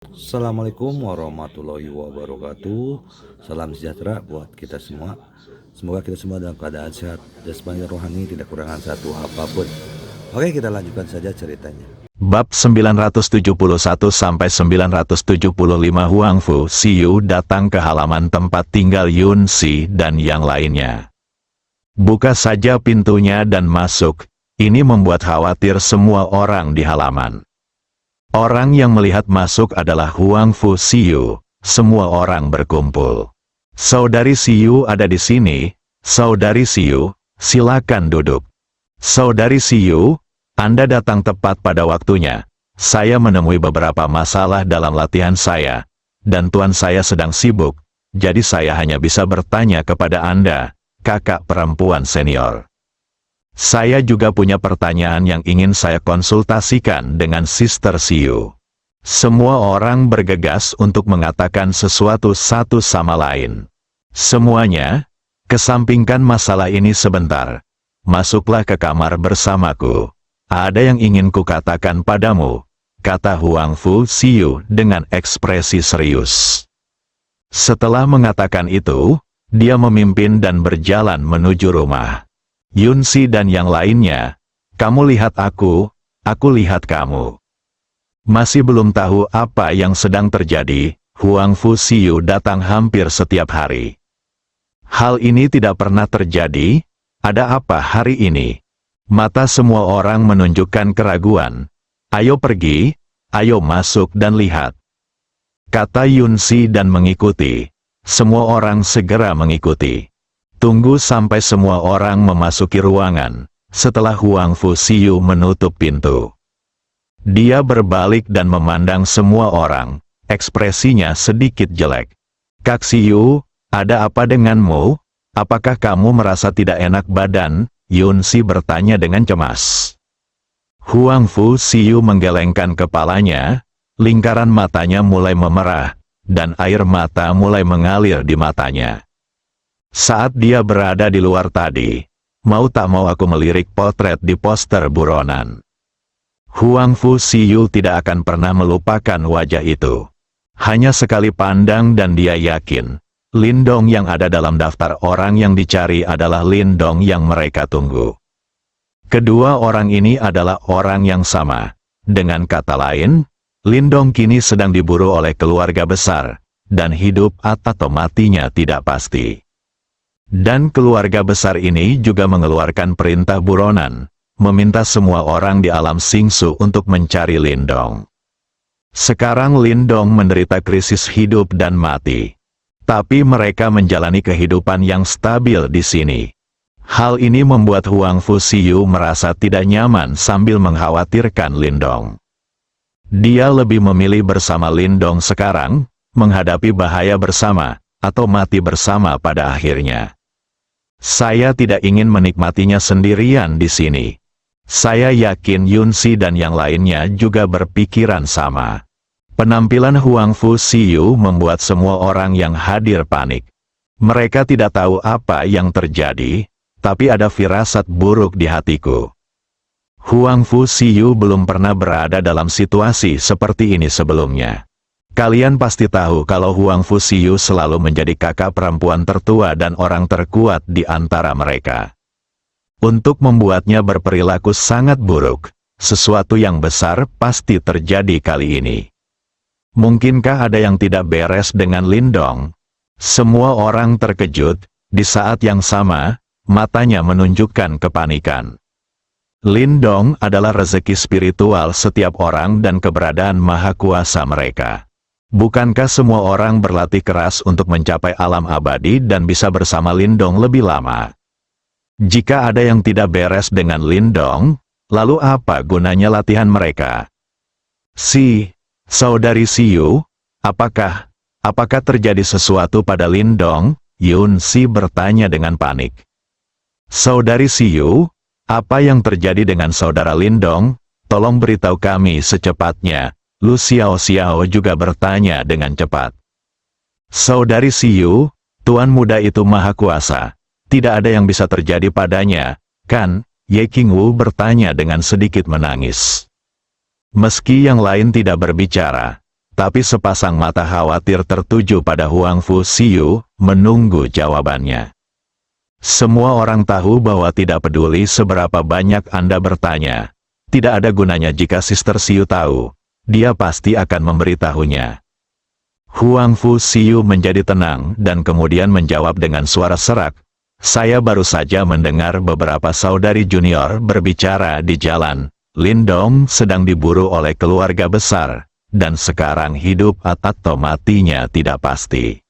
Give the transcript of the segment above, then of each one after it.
Assalamualaikum warahmatullahi wabarakatuh. Salam sejahtera buat kita semua. Semoga kita semua dalam keadaan sehat, jasmani rohani, tidak kurangan satu apapun. Oke, kita lanjutkan saja ceritanya. Bab 971 sampai 975 Huang Fu Xiu datang ke halaman tempat tinggal Yun Si dan yang lainnya. Buka saja pintunya dan masuk. Ini membuat khawatir semua orang di halaman. Orang yang melihat masuk adalah Huang Fu Xiu. Semua orang berkumpul. Saudari Xiu ada di sini. Saudari Xiu, silakan duduk. Saudari Xiu, Anda datang tepat pada waktunya. Saya menemui beberapa masalah dalam latihan saya, dan tuan saya sedang sibuk, jadi saya hanya bisa bertanya kepada Anda, kakak perempuan senior. Saya juga punya pertanyaan yang ingin saya konsultasikan dengan Sister Xiu. Semua orang bergegas untuk mengatakan sesuatu satu sama lain. Semuanya, kesampingkan masalah ini sebentar. Masuklah ke kamar bersamaku. Ada yang ingin kukatakan padamu, kata Huang Fu Xiu dengan ekspresi serius. Setelah mengatakan itu, dia memimpin dan berjalan menuju rumah. Yun Si dan yang lainnya, kamu lihat aku lihat kamu. Masih belum tahu apa yang sedang terjadi, Huang Fu Xiu datang hampir setiap hari. Hal ini tidak pernah terjadi, ada apa hari ini? Mata semua orang menunjukkan keraguan. Ayo pergi, ayo masuk dan lihat. Kata Yun Si dan mengikuti. Semua orang segera mengikuti. Tunggu sampai semua orang memasuki ruangan, setelah Huang Fu Xiu menutup pintu. Dia berbalik dan memandang semua orang, ekspresinya sedikit jelek. Kak Xiu, ada apa denganmu? Apakah kamu merasa tidak enak badan? Yun Si bertanya dengan cemas. Huang Fu Xiu menggelengkan kepalanya, lingkaran matanya mulai memerah, dan air mata mulai mengalir di matanya. Saat dia berada di luar tadi, mau tak mau aku melirik potret di poster buronan. Huang Fu Xiu tidak akan pernah melupakan wajah itu. Hanya sekali pandang dan dia yakin, Lindong yang ada dalam daftar orang yang dicari adalah Lindong yang mereka tunggu. Kedua orang ini adalah orang yang sama. Dengan kata lain, Lindong kini sedang diburu oleh keluarga besar, dan hidup atau matinya tidak pasti. Dan keluarga besar ini juga mengeluarkan perintah buronan, meminta semua orang di alam Xingsu untuk mencari Lindong. Sekarang Lindong menderita krisis hidup dan mati. Tapi mereka menjalani kehidupan yang stabil di sini. Hal ini membuat Huang Fu Xiu merasa tidak nyaman sambil mengkhawatirkan Lindong. Dia lebih memilih bersama Lindong sekarang, menghadapi bahaya bersama, atau mati bersama pada akhirnya. Saya tidak ingin menikmatinya sendirian di sini. Saya yakin Yun Si dan yang lainnya juga berpikiran sama. Penampilan Huang Fu Xiu membuat semua orang yang hadir panik. Mereka tidak tahu apa yang terjadi, tapi ada firasat buruk di hatiku. Huang Fu Xiu belum pernah berada dalam situasi seperti ini sebelumnya. Kalian pasti tahu kalau Huang Fu Xiu selalu menjadi kakak perempuan tertua dan orang terkuat di antara mereka. Untuk membuatnya berperilaku sangat buruk, sesuatu yang besar pasti terjadi kali ini. Mungkinkah ada yang tidak beres dengan Lindong? Semua orang terkejut, di saat yang sama, matanya menunjukkan kepanikan. Lindong adalah rezeki spiritual setiap orang dan keberadaan maha kuasa mereka. Bukankah semua orang berlatih keras untuk mencapai alam abadi dan bisa bersama Lindong lebih lama? Jika ada yang tidak beres dengan Lindong, lalu apa gunanya latihan mereka? Saudari Xiu, apakah terjadi sesuatu pada Lindong? Yun Si bertanya dengan panik. Saudari Xiu, apa yang terjadi dengan saudara Lindong? Tolong beritahu kami secepatnya. Lu Xiao Xiao juga bertanya dengan cepat. Saudari Xiu, tuan muda itu maha kuasa. Tidak ada yang bisa terjadi padanya, kan? Ye Qingwu bertanya dengan sedikit menangis. Meski yang lain tidak berbicara, Tapi sepasang mata khawatir tertuju pada Huang Fu Siu, menunggu jawabannya. Semua orang tahu bahwa tidak peduli seberapa banyak Anda bertanya. Tidak ada gunanya jika Sister Siu tahu. Dia pasti akan memberitahunya. Huang Fu Siu menjadi tenang dan kemudian menjawab dengan suara serak. Saya baru saja mendengar beberapa saudari junior berbicara di jalan. Lin Dong sedang diburu oleh keluarga besar, dan sekarang hidup atau matinya tidak pasti.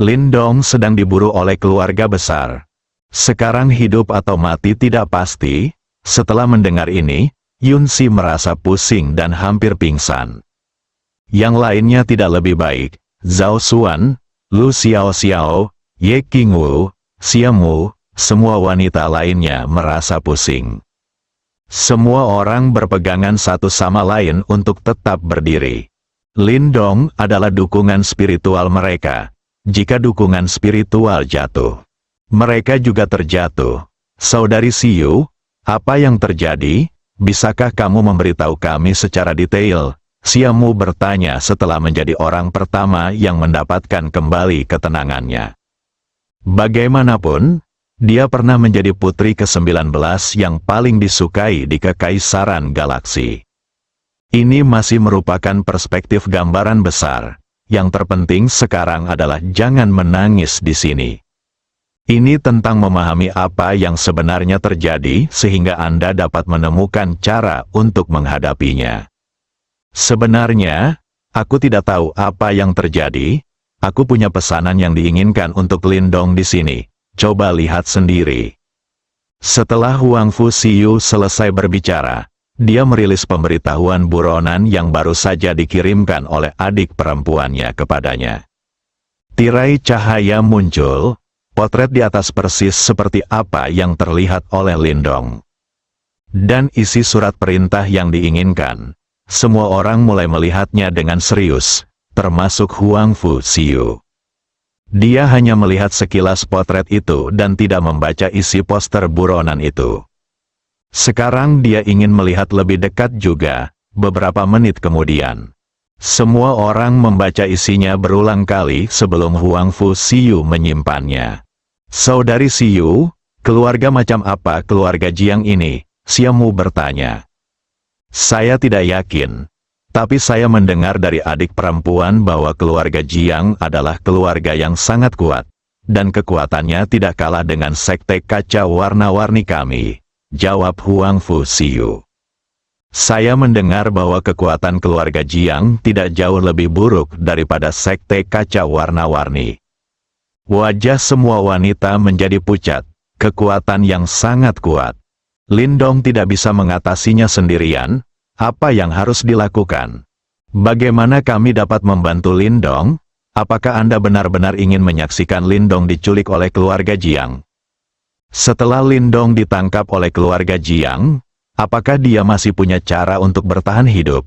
Lin Dong sedang diburu oleh keluarga besar. Sekarang hidup atau mati tidak pasti. Setelah mendengar ini, Yun Si merasa pusing dan hampir pingsan. Yang lainnya tidak lebih baik. Zhao Xuan, Lu Xiao Xiao, Ye Qingwu, Xiamu, semua wanita lainnya merasa pusing. Semua orang berpegangan satu sama lain untuk tetap berdiri. Lin Dong adalah dukungan spiritual mereka. Jika dukungan spiritual jatuh, mereka juga terjatuh. Saudari Siu, apa yang terjadi? Bisakah kamu memberitahu kami secara detail? Xiamu bertanya setelah menjadi orang pertama yang mendapatkan kembali ketenangannya. Bagaimanapun, dia pernah menjadi putri ke-19 yang paling disukai di Kekaisaran Galaksi. Ini masih merupakan perspektif gambaran besar. Yang terpenting sekarang adalah jangan menangis di sini. Ini tentang memahami apa yang sebenarnya terjadi sehingga Anda dapat menemukan cara untuk menghadapinya. Sebenarnya, aku tidak tahu apa yang terjadi. Aku punya pesanan yang diinginkan untuk Lin Dong di sini. Coba lihat sendiri. Setelah Huang Fu Siu selesai berbicara, dia merilis pemberitahuan buronan yang baru saja dikirimkan oleh adik perempuannya kepadanya. Tirai cahaya muncul, potret di atas persis seperti apa yang terlihat oleh Lin Dong. Dan isi surat perintah yang diinginkan. Semua orang mulai melihatnya dengan serius, termasuk Huang Fu Siu. Dia hanya melihat sekilas potret itu dan tidak membaca isi poster buronan itu. Sekarang dia ingin melihat lebih dekat juga, beberapa menit kemudian. Semua orang membaca isinya berulang kali sebelum Huang Fu Siu menyimpannya. Saudari Siu, keluarga macam apa keluarga Jiang ini? Xiamu bertanya. Saya tidak yakin. Tapi saya mendengar dari adik perempuan bahwa keluarga Jiang adalah keluarga yang sangat kuat. Dan kekuatannya tidak kalah dengan sekte kaca warna-warni kami. Jawab Huang Fu Siu. Saya mendengar bahwa kekuatan keluarga Jiang tidak jauh lebih buruk daripada sekte kaca warna-warni. Wajah semua wanita menjadi pucat. Kekuatan yang sangat kuat. Lin Dong tidak bisa mengatasinya sendirian. Apa yang harus dilakukan? Bagaimana kami dapat membantu Lin Dong? Apakah Anda benar-benar ingin menyaksikan Lin Dong diculik oleh keluarga Jiang? Setelah Lin Dong ditangkap oleh keluarga Jiang, apakah dia masih punya cara untuk bertahan hidup?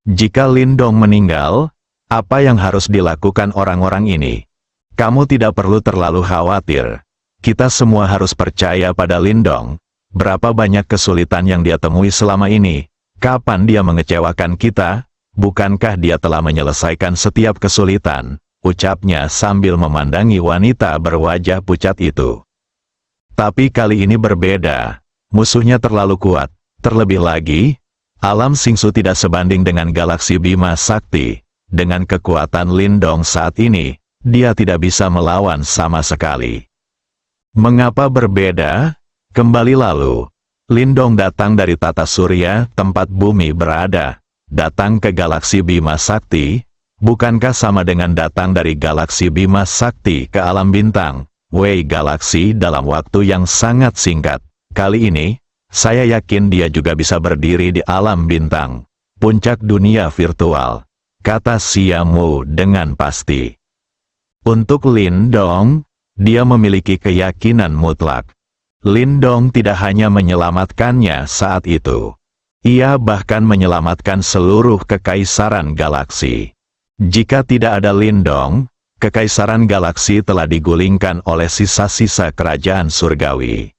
Jika Lin Dong meninggal, apa yang harus dilakukan orang-orang ini? Kamu tidak perlu terlalu khawatir. Kita semua harus percaya pada Lin Dong. Berapa banyak kesulitan yang dia temui selama ini? Kapan dia mengecewakan kita? Bukankah dia telah menyelesaikan setiap kesulitan? Ucapnya sambil memandangi wanita berwajah pucat itu. Tapi kali ini berbeda. Musuhnya terlalu kuat. Terlebih lagi, alam Xingsu tidak sebanding dengan galaksi Bima Sakti. Dengan kekuatan Lin Dong saat ini, dia tidak bisa melawan sama sekali. Mengapa berbeda? Kembali lalu, Lin Dong datang dari tata surya, tempat bumi berada. Datang ke galaksi Bima Sakti, bukankah sama dengan datang dari galaksi Bima Sakti ke alam bintang? Wei galaksi dalam waktu yang sangat singkat. Kali ini, saya yakin dia juga bisa berdiri di alam bintang. Puncak dunia virtual. Kata Xiamu dengan pasti. Untuk Lin Dong, dia memiliki keyakinan mutlak. Lin Dong tidak hanya menyelamatkannya saat itu. Ia bahkan menyelamatkan seluruh kekaisaran galaksi. Jika tidak ada Lin Dong, Kekaisaran Galaksi telah digulingkan oleh sisa-sisa kerajaan surgawi.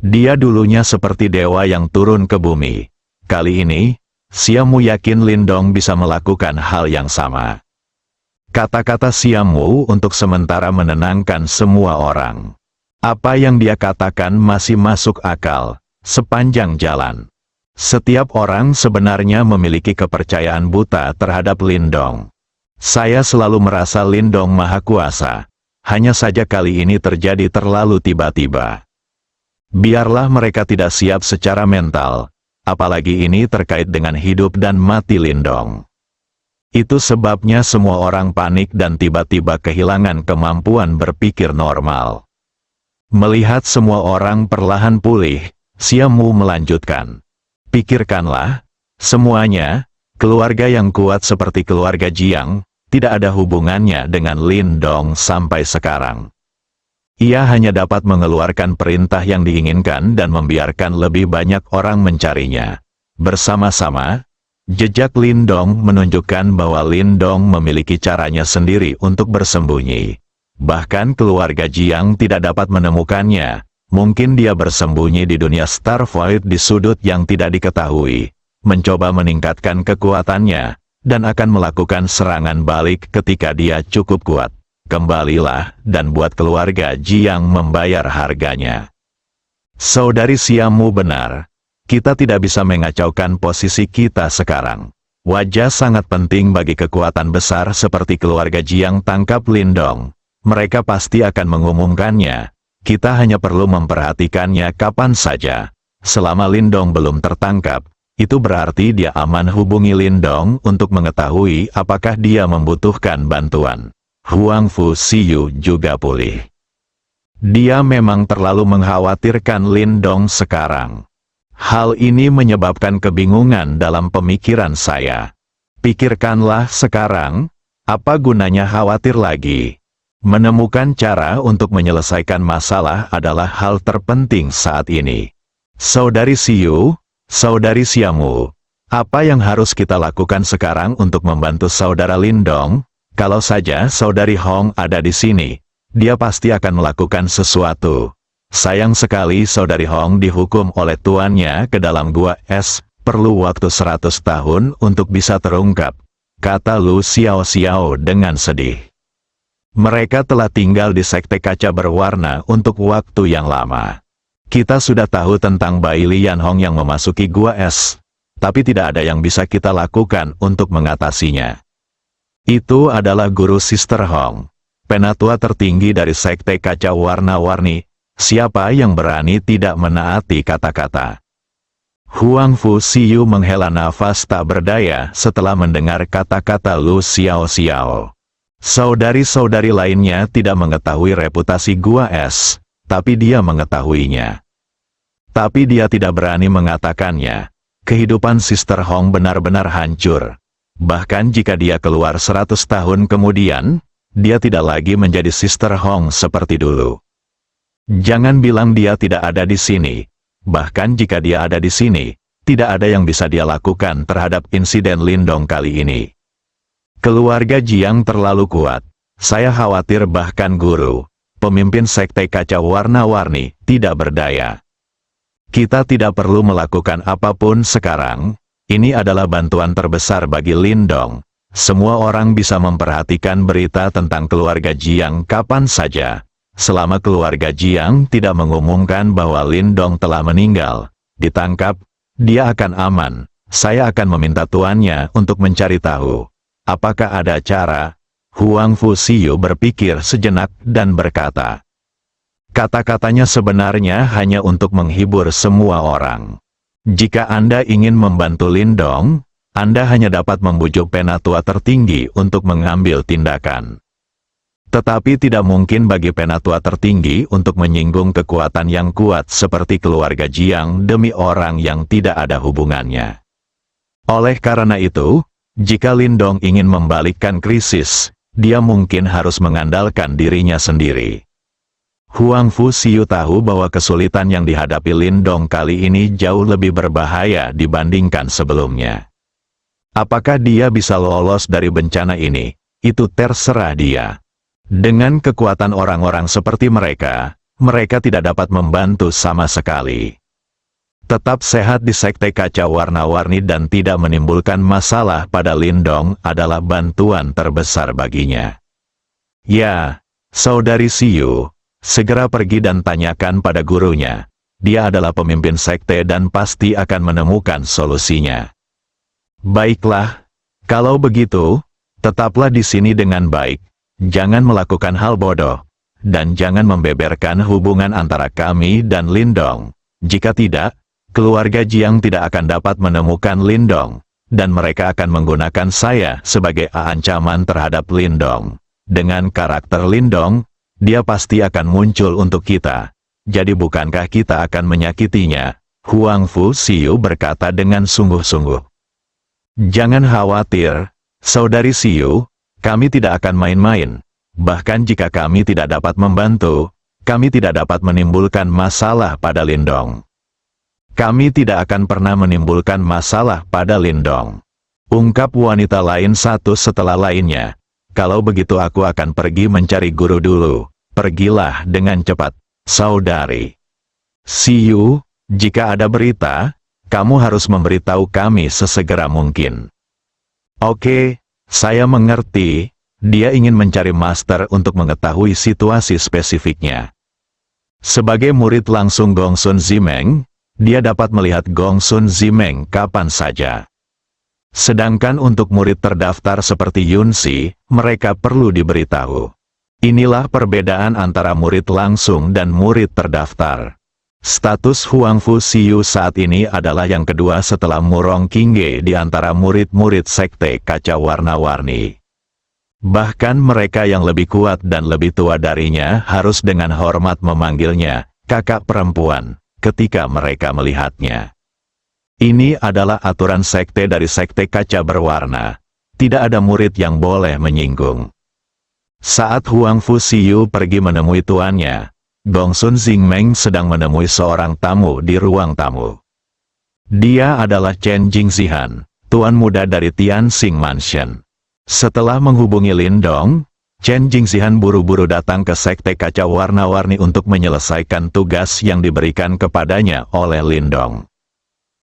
Dia dulunya seperti dewa yang turun ke bumi. Kali ini, Xiaomu yakin Lindong bisa melakukan hal yang sama. Kata-kata Xiaomu untuk sementara menenangkan semua orang. Apa yang dia katakan masih masuk akal, sepanjang jalan. Setiap orang sebenarnya memiliki kepercayaan buta terhadap Lindong. Saya selalu merasa Lindong maha kuasa. Hanya saja kali ini terjadi terlalu tiba-tiba. Biarlah mereka tidak siap secara mental, apalagi ini terkait dengan hidup dan mati Lindong. Itu sebabnya semua orang panik dan tiba-tiba kehilangan kemampuan berpikir normal. Melihat semua orang perlahan pulih, Xiaomu melanjutkan. Pikirkanlah, semuanya, keluarga yang kuat seperti keluarga Jiang, tidak ada hubungannya dengan Lindong sampai sekarang. Ia hanya dapat mengeluarkan perintah yang diinginkan dan membiarkan lebih banyak orang mencarinya. Bersama-sama, jejak Lindong menunjukkan bahwa Lindong memiliki caranya sendiri untuk bersembunyi. Bahkan keluarga Jiang tidak dapat menemukannya. Mungkin dia bersembunyi di dunia Star Void di sudut yang tidak diketahui, mencoba meningkatkan kekuatannya, dan akan melakukan serangan balik ketika dia cukup kuat. Kembalilah dan buat keluarga Jiang membayar harganya. Saudari Xiaomu benar. Kita tidak bisa mengacaukan posisi kita sekarang. Wajah sangat penting bagi kekuatan besar seperti keluarga Jiang tangkap Lindong. Mereka pasti akan mengumumkannya. Kita hanya perlu memperhatikannya kapan saja. Selama Lindong belum tertangkap, itu berarti dia aman hubungi Lindong untuk mengetahui apakah dia membutuhkan bantuan. Huang Fu Siyu juga pulih. Dia memang terlalu mengkhawatirkan Lindong sekarang. Hal ini menyebabkan kebingungan dalam pemikiran saya. Pikirkanlah sekarang, apa gunanya khawatir lagi? Menemukan cara untuk menyelesaikan masalah adalah hal terpenting saat ini. Saudari Siyu, Saudari Xiaomu, apa yang harus kita lakukan sekarang untuk membantu saudara Lindong? Kalau saja Saudari Hong ada di sini, dia pasti akan melakukan sesuatu. Sayang sekali Saudari Hong dihukum oleh tuannya ke dalam gua es, perlu waktu 100 tahun untuk bisa terungkap, kata Lu Xiao dengan sedih. Mereka telah tinggal di sekte kaca berwarna untuk waktu yang lama. Kita sudah tahu tentang Bai Lian Hong yang memasuki gua es, tapi tidak ada yang bisa kita lakukan untuk mengatasinya. Itu adalah guru Sister Hong, penatua tertinggi dari sekte kaca warna-warni. Siapa yang berani tidak menaati kata-kata? Huang Fu Siyu menghela nafas tak berdaya setelah mendengar kata-kata Lu Xiao. Saudari-saudari lainnya tidak mengetahui reputasi gua es, tapi dia mengetahuinya. Tapi dia tidak berani mengatakannya. Kehidupan Sister Hong benar-benar hancur. Bahkan jika dia keluar 100 tahun kemudian, dia tidak lagi menjadi Sister Hong seperti dulu. Jangan bilang dia tidak ada di sini. Bahkan jika dia ada di sini, tidak ada yang bisa dia lakukan terhadap insiden Lindong kali ini. Keluarga Jiang terlalu kuat. Saya khawatir bahkan guru, pemimpin sekte kaca warna-warni, tidak berdaya. Kita tidak perlu melakukan apapun sekarang. Ini adalah bantuan terbesar bagi Lindong. Semua orang bisa memperhatikan berita tentang keluarga Jiang kapan saja. Selama keluarga Jiang tidak mengumumkan bahwa Lindong telah meninggal, ditangkap, dia akan aman. Saya akan meminta tuannya untuk mencari tahu. Apakah ada cara? Huang Fu Siyu berpikir sejenak dan berkata. Kata-katanya sebenarnya hanya untuk menghibur semua orang. Jika Anda ingin membantu Lindong, Anda hanya dapat membujuk penatua tertinggi untuk mengambil tindakan. Tetapi tidak mungkin bagi penatua tertinggi untuk menyinggung kekuatan yang kuat seperti keluarga Jiang demi orang yang tidak ada hubungannya. Oleh karena itu, jika Lindong ingin membalikkan krisis, dia mungkin harus mengandalkan dirinya sendiri. Huang Fu Siyu tahu bahwa kesulitan yang dihadapi Lindong kali ini jauh lebih berbahaya dibandingkan sebelumnya. Apakah dia bisa lolos dari bencana ini? Itu terserah dia. Dengan kekuatan orang-orang seperti mereka, mereka tidak dapat membantu sama sekali. Tetap sehat di Sekte Kaca Warna-Warni dan tidak menimbulkan masalah pada Lindong adalah bantuan terbesar baginya. Ya, saudari Siyu, segera pergi dan tanyakan pada gurunya. Dia adalah pemimpin sekte dan pasti akan menemukan solusinya. Baiklah, kalau begitu, tetaplah di sini dengan baik. Jangan melakukan hal bodoh, dan jangan membeberkan hubungan antara kami dan Lindong. Jika tidak, keluarga Jiang tidak akan dapat menemukan Lindong, dan mereka akan menggunakan saya sebagai ancaman terhadap Lindong. Dengan karakter Lindong, dia pasti akan muncul untuk kita. Jadi bukankah kita akan menyakitinya? Huang Fu Siyu berkata dengan sungguh-sungguh. Jangan khawatir, saudari Siyu, kami tidak akan main-main. Bahkan jika kami tidak dapat membantu, kami tidak dapat menimbulkan masalah pada Lindong. Kami tidak akan pernah menimbulkan masalah pada Lindong. Ungkap wanita lain satu setelah lainnya. Kalau begitu aku akan pergi mencari guru dulu. Pergilah dengan cepat, saudari Siyu. Jika ada berita, kamu harus memberitahu kami sesegera mungkin. Oke, saya mengerti. Dia ingin mencari master untuk mengetahui situasi spesifiknya. Sebagai murid langsung Gongsun Zimeng, dia dapat melihat Gongsun Zimeng kapan saja. Sedangkan untuk murid terdaftar seperti Yunsi, mereka perlu diberitahu. Inilah perbedaan antara murid langsung dan murid terdaftar. Status Huang Fu Siyu saat ini adalah yang kedua setelah Murong Qingge di antara murid-murid Sekte Kaca Warna-Warni. Bahkan mereka yang lebih kuat dan lebih tua darinya harus dengan hormat memanggilnya kakak perempuan ketika mereka melihatnya. Ini adalah aturan sekte dari Sekte Kaca Berwarna. Tidak ada murid yang boleh menyinggung. Saat Huang Fu Siyu pergi menemui tuannya, Gongsun Zimeng sedang menemui seorang tamu di ruang tamu. Dia adalah Chen Jingzihan, tuan muda dari Tianxing Mansion. Setelah menghubungi Lindong, Chen Jingzihan buru-buru datang ke Sekte Kaca Warna-Warni untuk menyelesaikan tugas yang diberikan kepadanya oleh Lindong.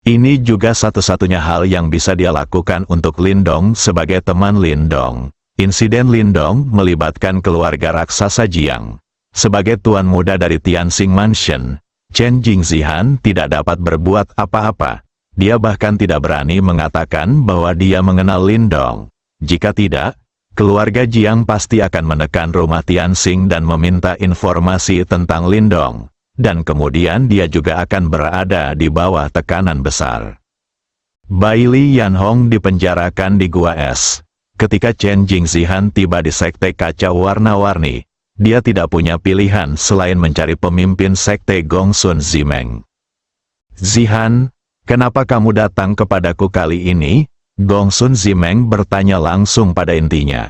Ini juga satu-satunya hal yang bisa dia lakukan untuk Lindong sebagai teman Lindong. Insiden Lindong melibatkan keluarga raksasa Jiang. Sebagai tuan muda dari Tianxing Mansion, Chen Jingzihan tidak dapat berbuat apa-apa. Dia bahkan tidak berani mengatakan bahwa dia mengenal Lindong. Jika tidak, keluarga Jiang pasti akan menekan rumah Tianxing dan meminta informasi tentang Lindong. Dan kemudian dia juga akan berada di bawah tekanan besar. Bai Li Yanhong dipenjarakan di Gua Es. Ketika Chen Jingzihan tiba di Sekte Kaca Warna-Warni, dia tidak punya pilihan selain mencari pemimpin Sekte Gongsun Zimeng. Zihan, kenapa kamu datang kepadaku kali ini? Gongsun Zimeng bertanya langsung pada intinya.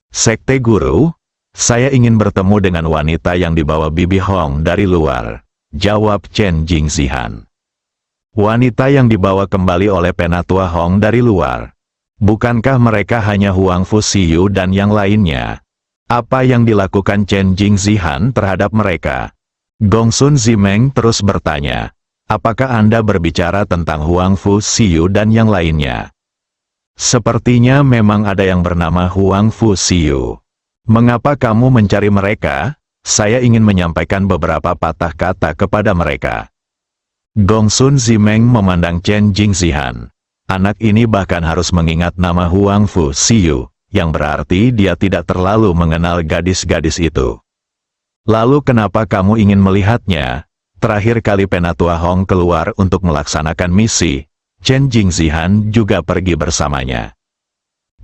Sekte Guru, saya ingin bertemu dengan wanita yang dibawa Bibi Hong dari luar, jawab Chen Jingzihan. Wanita yang dibawa kembali oleh Penatua Hong dari luar. Bukankah mereka hanya Huang Fu Siyu dan yang lainnya? Apa yang dilakukan Chen Jingzihan terhadap mereka? Gongsun Zimeng terus bertanya. Apakah Anda berbicara tentang Huang Fu Siyu dan yang lainnya? Sepertinya memang ada yang bernama Huang Fu Siyu. Mengapa kamu mencari mereka? Saya ingin menyampaikan beberapa patah kata kepada mereka. Gongsun Zimeng memandang Chen Jingzihan. Anak ini bahkan harus mengingat nama Huang Fu Siyu, yang berarti dia tidak terlalu mengenal gadis-gadis itu. Lalu kenapa kamu ingin melihatnya? Terakhir kali Penatua Hong keluar untuk melaksanakan misi, Chen Jingzihan juga pergi bersamanya.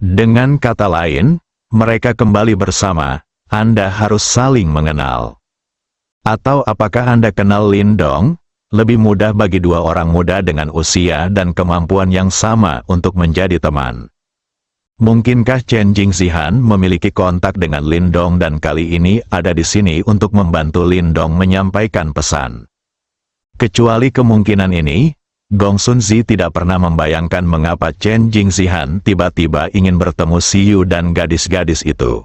Dengan kata lain, mereka kembali bersama. Anda harus saling mengenal. Atau apakah Anda kenal Lindong? Lebih mudah bagi dua orang muda dengan usia dan kemampuan yang sama untuk menjadi teman. Mungkinkah Chen Jingzihan memiliki kontak dengan Lindong dan kali ini ada di sini untuk membantu Lindong menyampaikan pesan? Kecuali kemungkinan ini, Gongsun Zi tidak pernah membayangkan mengapa Chen Jingzihan tiba-tiba ingin bertemu Siyu dan gadis-gadis itu.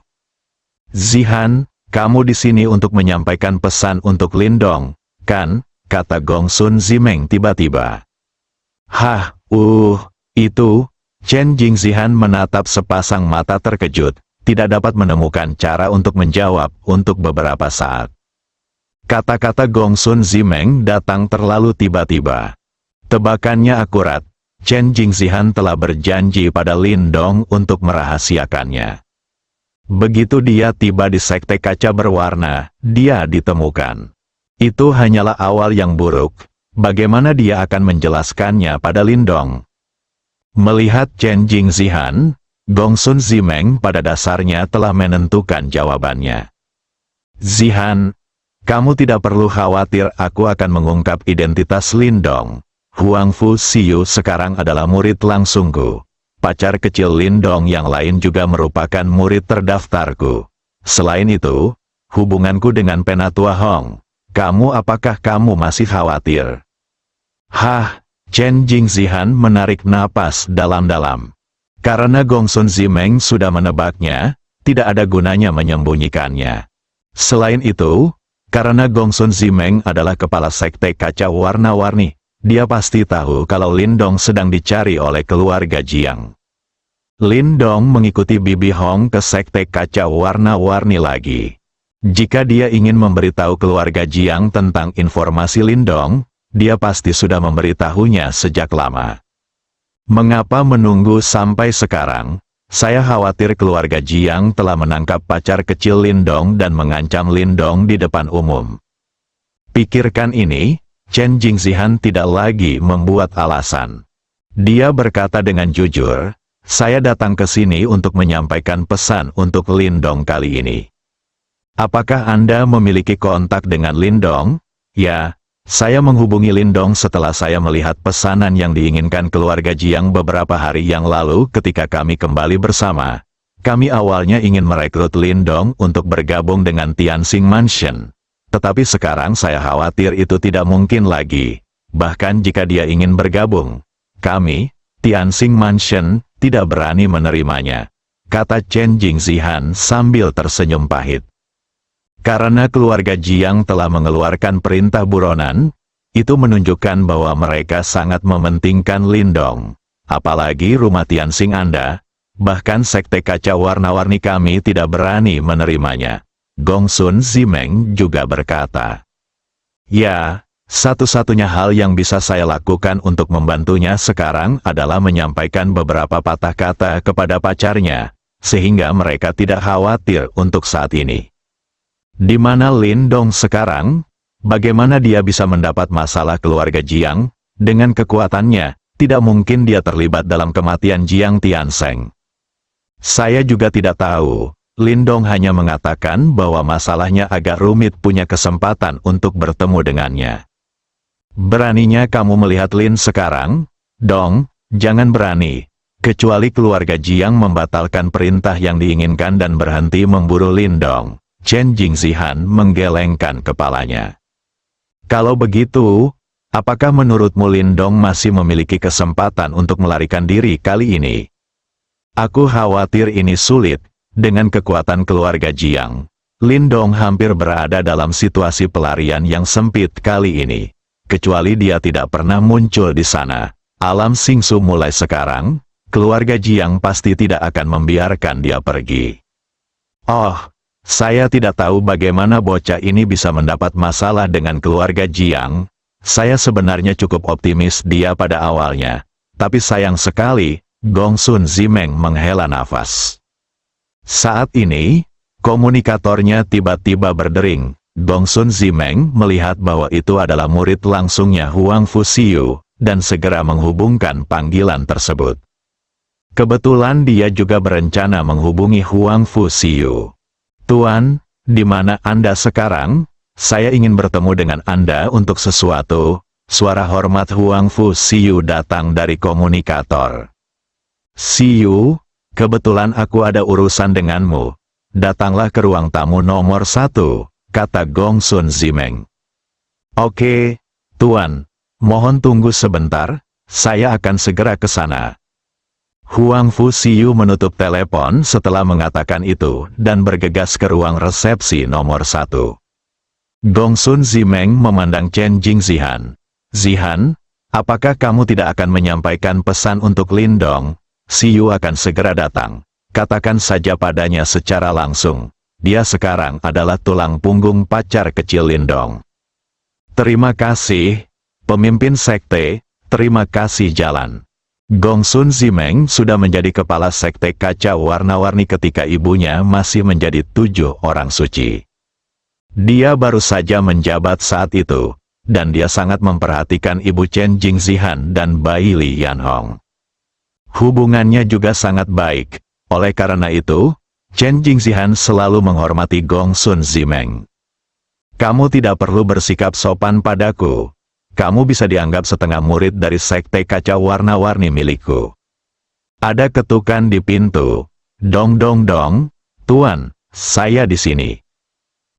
Zihan, kamu di sini untuk menyampaikan pesan untuk Lindong, kan? kata Gong Sun Zimeng tiba-tiba. Hah, itu, Chen Jingzihan menatap sepasang mata terkejut, tidak dapat menemukan cara untuk menjawab untuk beberapa saat. Kata-kata Gong Sun Zimeng datang terlalu tiba-tiba. Tebakannya akurat, Chen Jingzihan telah berjanji pada Lin Dong untuk merahasiakannya. Begitu dia tiba di sekte kaca berwarna, dia ditemukan. Itu hanyalah awal yang buruk. Bagaimana dia akan menjelaskannya pada Lin Dong? Melihat Chen Jingzihan, Gong Sun Zimeng pada dasarnya telah menentukan jawabannya. Zihan, kamu tidak perlu khawatir, aku akan mengungkap identitas Lin Dong. Huang Fu Xiu sekarang adalah murid langsungku. Pacar kecil Lin Dong yang lain juga merupakan murid terdaftarku. Selain itu, hubunganku dengan Penatua Hong. Apakah kamu masih khawatir? Hah, Chen Jingzihan menarik napas dalam-dalam. Karena Gong Sun Zimeng sudah menebaknya, tidak ada gunanya menyembunyikannya. Selain itu, karena Gong Sun Zimeng adalah kepala sekte kaca warna-warni, dia pasti tahu kalau Lin Dong sedang dicari oleh keluarga Jiang. Lin Dong mengikuti Bibi Hong ke sekte kaca warna-warni lagi. Jika dia ingin memberitahu keluarga Jiang tentang informasi Lin Dong, dia pasti sudah memberitahunya sejak lama. Mengapa menunggu sampai sekarang? Saya khawatir keluarga Jiang telah menangkap pacar kecil Lin Dong dan mengancam Lin Dong di depan umum. Pikirkan ini, Chen Jingzihan tidak lagi membuat alasan. Dia berkata dengan jujur, saya datang ke sini untuk menyampaikan pesan untuk Lin Dong kali ini. Apakah Anda memiliki kontak dengan Lin Dong? Ya, saya menghubungi Lin Dong setelah saya melihat pesanan yang diinginkan keluarga Jiang beberapa hari yang lalu ketika kami kembali bersama. Kami awalnya ingin merekrut Lin Dong untuk bergabung dengan Tianxing Mansion. Tetapi sekarang saya khawatir itu tidak mungkin lagi. Bahkan jika dia ingin bergabung, kami, Tianxing Mansion, tidak berani menerimanya, kata Chen Jingzihan sambil tersenyum pahit. Karena keluarga Jiang telah mengeluarkan perintah buronan, itu menunjukkan bahwa mereka sangat mementingkan Lin Dong. Apalagi rumah Tianxing Anda, bahkan sekte kaca warna-warni kami tidak berani menerimanya. Gong Sun Zimeng juga berkata. Ya, satu-satunya hal yang bisa saya lakukan untuk membantunya sekarang adalah menyampaikan beberapa patah kata kepada pacarnya, sehingga mereka tidak khawatir untuk saat ini. Di mana Lin Dong sekarang? Bagaimana dia bisa mendapat masalah keluarga Jiang? Dengan kekuatannya, tidak mungkin dia terlibat dalam kematian Jiang Tiansheng. Saya juga tidak tahu. Lin Dong hanya mengatakan bahwa masalahnya agak rumit, punya kesempatan untuk bertemu dengannya. Beraninya kamu melihat Lin sekarang? Dong, jangan berani. Kecuali keluarga Jiang membatalkan perintah yang diinginkan dan berhenti memburu Lin Dong. Chen Jingzihan menggelengkan kepalanya. Kalau begitu, apakah menurutmu Lin Dong masih memiliki kesempatan untuk melarikan diri kali ini? Aku khawatir ini sulit. Dengan kekuatan keluarga Jiang, Lin Dong hampir berada dalam situasi pelarian yang sempit kali ini. Kecuali dia tidak pernah muncul di sana. Alam Xingsu mulai sekarang, keluarga Jiang pasti tidak akan membiarkan dia pergi. Oh, saya tidak tahu bagaimana bocah ini bisa mendapat masalah dengan keluarga Jiang. Saya sebenarnya cukup optimis dia pada awalnya. Tapi sayang sekali, Gong Sun Zimeng menghela nafas. Saat ini, komunikatornya tiba-tiba berdering. Gong Sun Zimeng melihat bahwa itu adalah murid langsungnya Huang Fu Xiu, dan segera menghubungkan panggilan tersebut. Kebetulan dia juga berencana menghubungi Huang Fu Xiu. Tuan, di mana Anda sekarang? Saya ingin bertemu dengan Anda untuk sesuatu. Suara hormat Huang Fu Xiu datang dari komunikator. Xiu, kebetulan aku ada urusan denganmu. Datanglah ke ruang tamu nomor 1, kata Gong Sun Zimeng. Oke, Tuan. Mohon tunggu sebentar, saya akan segera ke sana. Huang Fu Xiu menutup telepon setelah mengatakan itu, dan bergegas ke ruang resepsi nomor 1. Gongsun Zimeng memandang Chen Jingzihan. Zihan, apakah kamu tidak akan menyampaikan pesan untuk Lindong? Siyu akan segera datang. Katakan saja padanya secara langsung. Dia sekarang adalah tulang punggung pacar kecil Lindong. Terima kasih, pemimpin sekte, terima kasih jalan. Gongsun Zimeng sudah menjadi kepala sekte kaca warna-warni ketika ibunya masih menjadi 7 orang suci. Dia baru saja menjabat saat itu, dan dia sangat memperhatikan ibu Chen Jingzihan dan bayi Li Yanhong. Hubungannya juga sangat baik, oleh karena itu, Chen Jingzihan selalu menghormati Gongsun Zimeng. Kamu tidak perlu bersikap sopan padaku. Kamu bisa dianggap setengah murid dari sekte kaca warna-warni milikku. Ada ketukan di pintu. Dong dong dong, Tuan, saya di sini.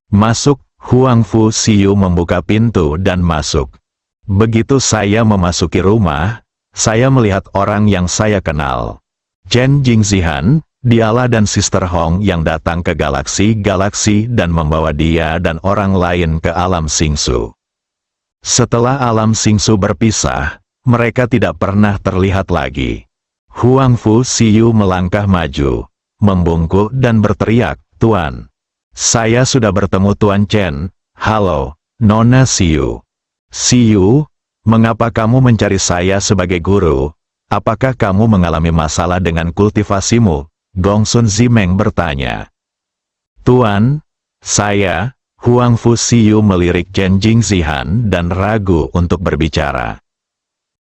Masuk, Huang Fu Siyu membuka pintu dan masuk. Begitu saya memasuki rumah, saya melihat orang yang saya kenal. Chen Jingzihan, dialah dan Sister Hong yang datang ke galaksi-galaksi dan membawa dia dan orang lain ke alam Singsu. Setelah alam Singsu berpisah, mereka tidak pernah terlihat lagi. Huang Fu Siyu melangkah maju, membungkuk dan berteriak, Tuan. Saya sudah bertemu Tuan Chen. Halo, Nona Siyu. Siyu, mengapa kamu mencari saya sebagai guru? Apakah kamu mengalami masalah dengan kultivasimu? Gongsun Zimeng bertanya. Tuan, saya, Huang Fu Siyu melirik Chen Jingzihan dan ragu untuk berbicara.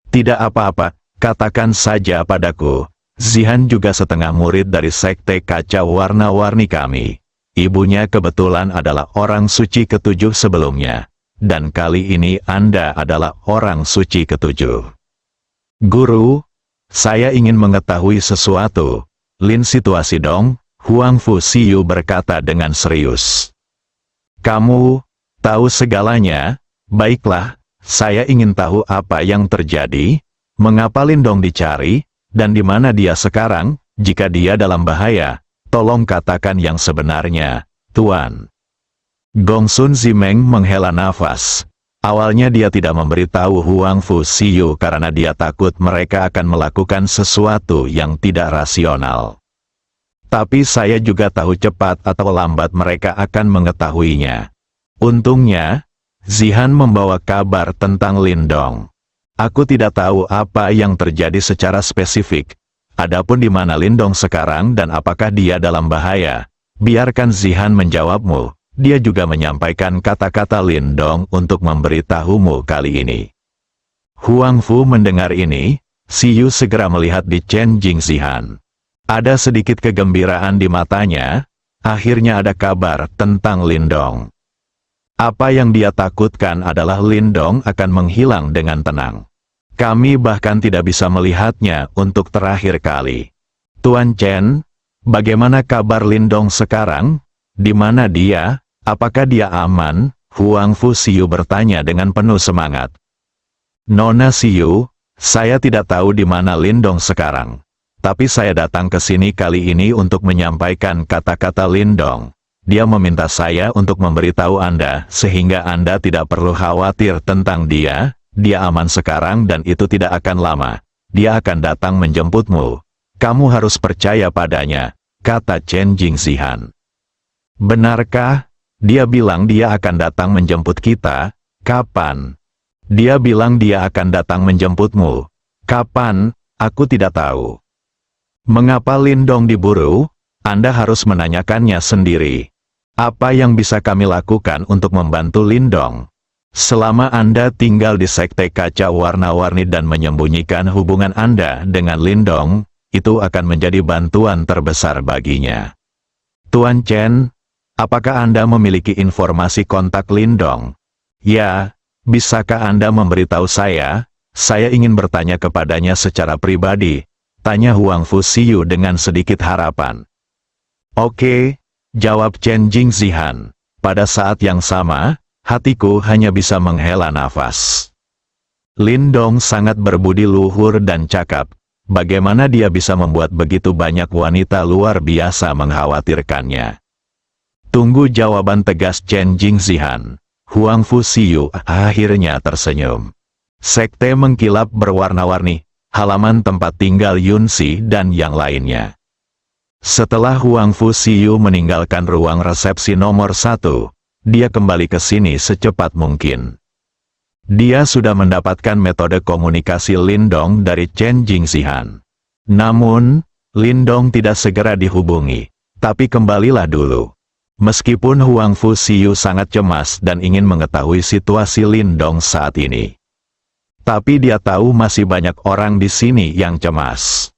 Tidak apa-apa, katakan saja padaku. Zihan juga setengah murid dari sekte kaca warna-warni kami. Ibunya kebetulan adalah orang suci ketujuh sebelumnya. Dan kali ini Anda adalah orang suci ketujuh. Guru, saya ingin mengetahui sesuatu. Lin situasi dong, Huang Fu Siyu berkata dengan serius. Kamu tahu segalanya? Baiklah, saya ingin tahu apa yang terjadi, mengapa Lindong dicari, dan di mana dia sekarang. Jika dia dalam bahaya, tolong katakan yang sebenarnya, Tuan. Gongsun Zimeng menghela nafas. Awalnya dia tidak memberitahu Huang Fu Siyu karena dia takut mereka akan melakukan sesuatu yang tidak rasional. Tapi saya juga tahu cepat atau lambat mereka akan mengetahuinya. Untungnya, Zihan membawa kabar tentang Lindong. Aku tidak tahu apa yang terjadi secara spesifik. Adapun di mana Lindong sekarang dan apakah dia dalam bahaya, biarkan Zihan menjawabmu. Dia juga menyampaikan kata-kata Lindong untuk memberitahumu kali ini. Huang Fu mendengar ini, Siyu segera melihat di Chen Jingzihan. Ada sedikit kegembiraan di matanya, akhirnya ada kabar tentang Lindong. Apa yang dia takutkan adalah Lindong akan menghilang dengan tenang. Kami bahkan tidak bisa melihatnya untuk terakhir kali. Tuan Chen, bagaimana kabar Lindong sekarang? Di mana dia? Apakah dia aman? Huang Fu Siyu bertanya dengan penuh semangat. Nona Siyu, saya tidak tahu di mana Lindong sekarang. Tapi saya datang ke sini kali ini untuk menyampaikan kata-kata Lindong. Dia meminta saya untuk memberitahu Anda, sehingga Anda tidak perlu khawatir tentang dia. Dia aman sekarang dan itu tidak akan lama. Dia akan datang menjemputmu. Kamu harus percaya padanya, kata Chen Jingzihan. Benarkah? Dia bilang dia akan datang menjemput kita. Kapan? Dia bilang dia akan datang menjemputmu. Kapan? Aku tidak tahu. Mengapa Lindong diburu? Anda harus menanyakannya sendiri. Apa yang bisa kami lakukan untuk membantu Lindong? Selama Anda tinggal di sekte kaca warna-warni dan menyembunyikan hubungan Anda dengan Lindong, itu akan menjadi bantuan terbesar baginya. Tuan Chen, apakah Anda memiliki informasi kontak Lindong? Ya, bisakah Anda memberitahu saya? Saya ingin bertanya kepadanya secara pribadi, tanya Huang Fu Siyu dengan sedikit harapan. Oke, jawab Chen Jingzihan. Pada saat yang sama, hatiku hanya bisa menghela nafas. Lindong sangat berbudi luhur dan cakap. Bagaimana dia bisa membuat begitu banyak wanita luar biasa mengkhawatirkannya? Tunggu jawaban tegas Chen Jingzihan. Huang Fu Siyu akhirnya tersenyum. Sekte mengkilap berwarna-warni, halaman tempat tinggal Yun Si dan yang lainnya. Setelah Huang Fu Siyu meninggalkan ruang resepsi nomor 1, dia kembali ke sini secepat mungkin. Dia sudah mendapatkan metode komunikasi Lindong dari Chen Jingxihan. Namun, Lindong tidak segera dihubungi. Tapi kembalilah dulu. Meskipun Huang Fu Siyu sangat cemas dan ingin mengetahui situasi Lindong saat ini. Tapi dia tahu masih banyak orang di sini yang cemas.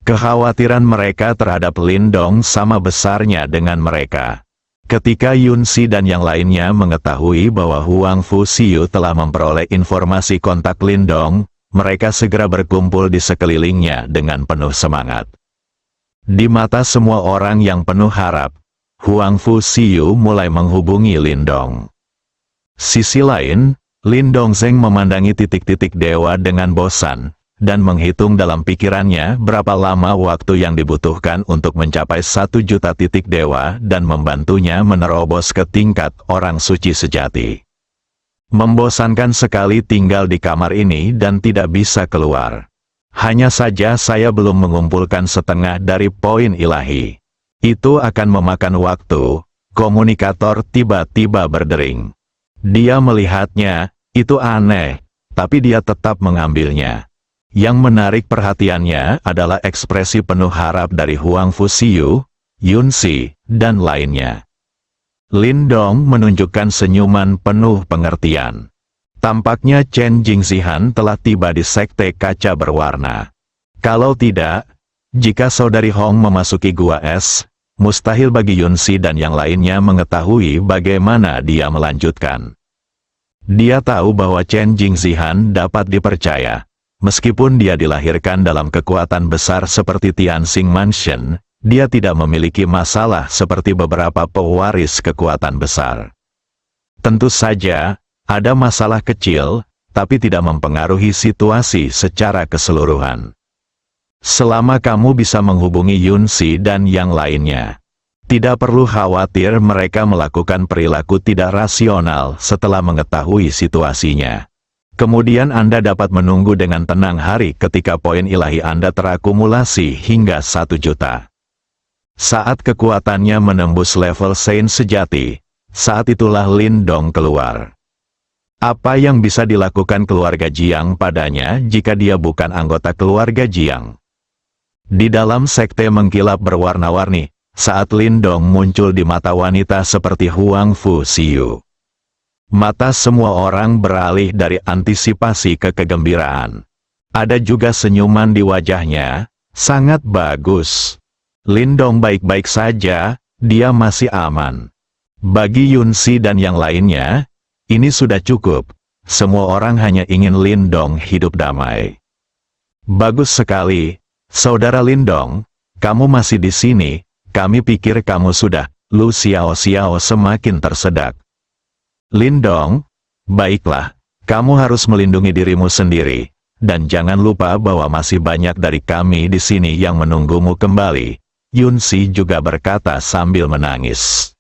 Kekhawatiran mereka terhadap Lindong sama besarnya dengan mereka. Ketika Yun Si dan yang lainnya mengetahui bahwa Huang Fu Siyu telah memperoleh informasi kontak Lindong, mereka segera berkumpul di sekelilingnya dengan penuh semangat. Di mata semua orang yang penuh harap, Huang Fu Siyu mulai menghubungi Lindong. Sisi lain, Lindong Zeng memandangi titik-titik dewa dengan bosan, dan menghitung dalam pikirannya berapa lama waktu yang dibutuhkan untuk mencapai 1 juta titik dewa dan membantunya menerobos ke tingkat orang suci sejati. Membosankan sekali tinggal di kamar ini dan tidak bisa keluar. Hanya saja saya belum mengumpulkan setengah dari poin ilahi. Itu akan memakan waktu. Komunikator tiba-tiba berdering. Dia melihatnya, itu aneh, tapi dia tetap mengambilnya. Yang menarik perhatiannya adalah ekspresi penuh harap dari Huang Fu Siyu, Yun Si, dan lainnya. Lindong menunjukkan senyuman penuh pengertian. Tampaknya Chen Jingxihan telah tiba di sekte kaca berwarna. Kalau tidak, jika saudari Hong memasuki gua es, mustahil bagi Yun Si dan yang lainnya mengetahui bagaimana dia melanjutkan. Dia tahu bahwa Chen Jingxihan dapat dipercaya. Meskipun dia dilahirkan dalam kekuatan besar seperti Tianxing Mansion, dia tidak memiliki masalah seperti beberapa pewaris kekuatan besar. Tentu saja, ada masalah kecil, tapi tidak mempengaruhi situasi secara keseluruhan. Selama kamu bisa menghubungi Yun Si dan yang lainnya, tidak perlu khawatir mereka melakukan perilaku tidak rasional setelah mengetahui situasinya. Kemudian Anda dapat menunggu dengan tenang hari ketika poin ilahi Anda terakumulasi hingga 1 juta. Saat kekuatannya menembus level Saint sejati, saat itulah Lindong keluar. Apa yang bisa dilakukan keluarga Jiang padanya jika dia bukan anggota keluarga Jiang? Di dalam sekte mengkilap berwarna-warni, saat Lindong muncul di mata wanita seperti Huang Fu Siyu. Mata semua orang beralih dari antisipasi ke kegembiraan. Ada juga senyuman di wajahnya, sangat bagus. Lindong baik-baik saja, dia masih aman. Bagi Yun Si dan yang lainnya, ini sudah cukup. Semua orang hanya ingin Lindong hidup damai. Bagus sekali, Saudara Lindong, kamu masih di sini, kami pikir kamu sudah. Lu Xiao Xiao semakin tersedak. Lindong, baiklah, kamu harus melindungi dirimu sendiri, dan jangan lupa bahwa masih banyak dari kami di sini yang menunggumu kembali. Yun Si juga berkata sambil menangis.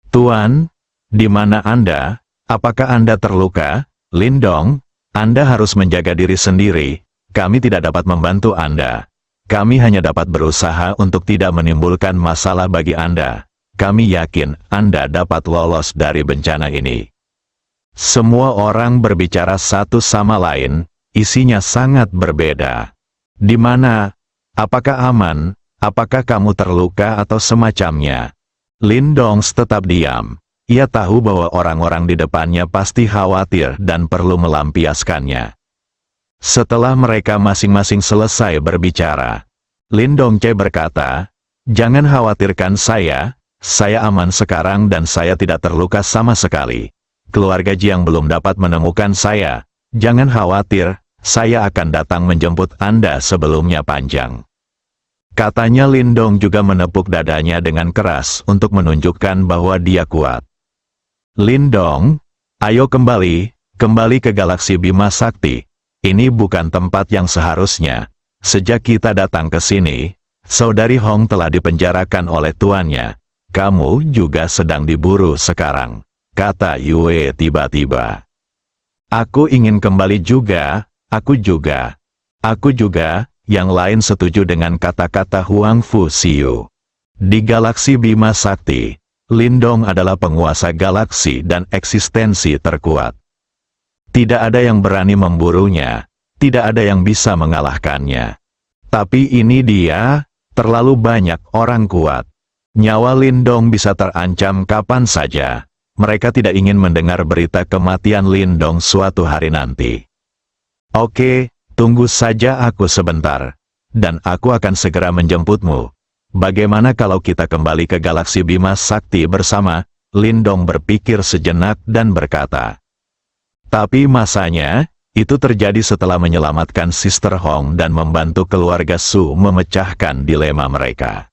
Tuan, di mana Anda? Apakah Anda terluka? Lindong, Anda harus menjaga diri sendiri, kami tidak dapat membantu Anda. Kami hanya dapat berusaha untuk tidak menimbulkan masalah bagi Anda. Kami yakin Anda dapat lolos dari bencana ini. Semua orang berbicara satu sama lain, isinya sangat berbeda. Di mana? Apakah aman? Apakah kamu terluka atau semacamnya? Lindong tetap diam. Ia tahu bahwa orang-orang di depannya pasti khawatir dan perlu melampiaskannya. Setelah mereka masing-masing selesai berbicara, Lindong berkata, "Jangan khawatirkan saya aman sekarang dan saya tidak terluka sama sekali. Keluarga Jiang belum dapat menemukan saya. Jangan khawatir, saya akan datang menjemput Anda sebelumnya panjang." Katanya Lindong juga menepuk dadanya dengan keras untuk menunjukkan bahwa dia kuat. Lindong, ayo kembali ke galaksi Bima Sakti. Ini bukan tempat yang seharusnya. Sejak kita datang ke sini, Saudari Hong telah dipenjarakan oleh tuannya. Kamu juga sedang diburu sekarang. kata Yue tiba-tiba. Aku ingin kembali juga, aku juga. Aku juga, yang lain setuju dengan kata-kata Huang Fu Xiu. Di galaksi Bima Sakti, Lindong adalah penguasa galaksi dan eksistensi terkuat. Tidak ada yang berani memburunya, tidak ada yang bisa mengalahkannya. Tapi ini dia, terlalu banyak orang kuat. Nyawa Lindong bisa terancam kapan saja. Mereka tidak ingin mendengar berita kematian Lindong suatu hari nanti. Oke, tunggu saja aku sebentar. Dan aku akan segera menjemputmu. Bagaimana kalau kita kembali ke galaksi Bima Sakti bersama? Lindong berpikir sejenak dan berkata. Tapi masanya, itu terjadi setelah menyelamatkan Sister Hong dan membantu keluarga Su memecahkan dilema mereka.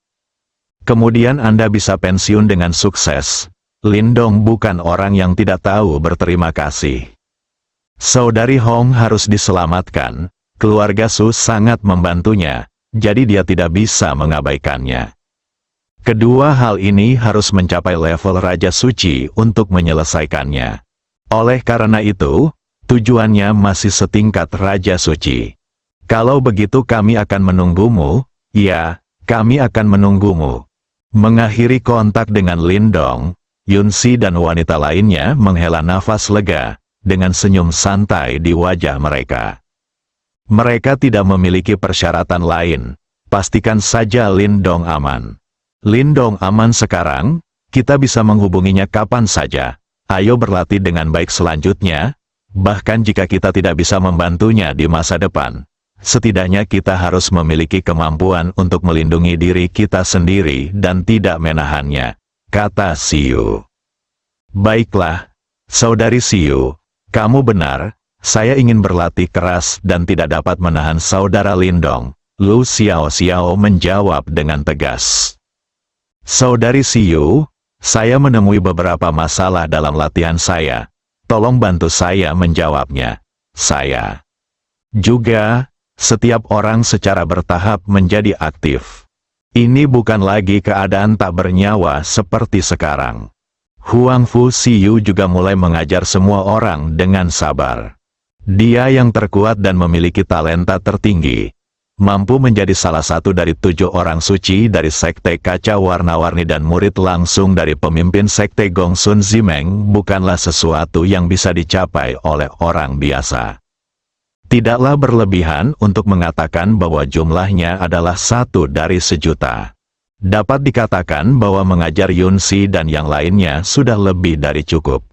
Kemudian Anda bisa pensiun dengan sukses. Lindong bukan orang yang tidak tahu berterima kasih. Saudari Hong harus diselamatkan, keluarga Su sangat membantunya, jadi dia tidak bisa mengabaikannya. Kedua hal ini harus mencapai level Raja Suci untuk menyelesaikannya. Oleh karena itu, tujuannya masih setingkat Raja Suci. Kalau begitu kami akan menunggumu, ya, kami akan menunggumu. Mengakhiri kontak dengan Lindong, Yunsi dan wanita lainnya menghela nafas lega, dengan senyum santai di wajah mereka. Mereka tidak memiliki persyaratan lain, pastikan saja Lindong aman. Lindong aman sekarang, kita bisa menghubunginya kapan saja. Ayo berlatih dengan baik selanjutnya. Bahkan jika kita tidak bisa membantunya di masa depan, setidaknya kita harus memiliki kemampuan untuk melindungi diri kita sendiri dan tidak menahannya, kata Xiu. Baiklah, saudari Xiu, kamu benar, saya ingin berlatih keras dan tidak dapat menahan saudara Lindong. Lu Xiao Xiao menjawab dengan tegas. Saudari Xiu, saya menemui beberapa masalah dalam latihan saya. Tolong bantu saya menjawabnya. Saya juga, setiap orang secara bertahap menjadi aktif. Ini bukan lagi keadaan tak bernyawa seperti sekarang. Huang Fu Xiu juga mulai mengajar semua orang dengan sabar. Dia yang terkuat dan memiliki talenta tertinggi, mampu menjadi salah satu dari 7 orang suci dari Sekte Kaca Warna-Warni dan murid langsung dari pemimpin Sekte Gongsun Zimeng bukanlah sesuatu yang bisa dicapai oleh orang biasa. Tidaklah berlebihan untuk mengatakan bahwa jumlahnya adalah 1 dari 1.000.000. Dapat dikatakan bahwa mengajar Yunsi dan yang lainnya sudah lebih dari cukup.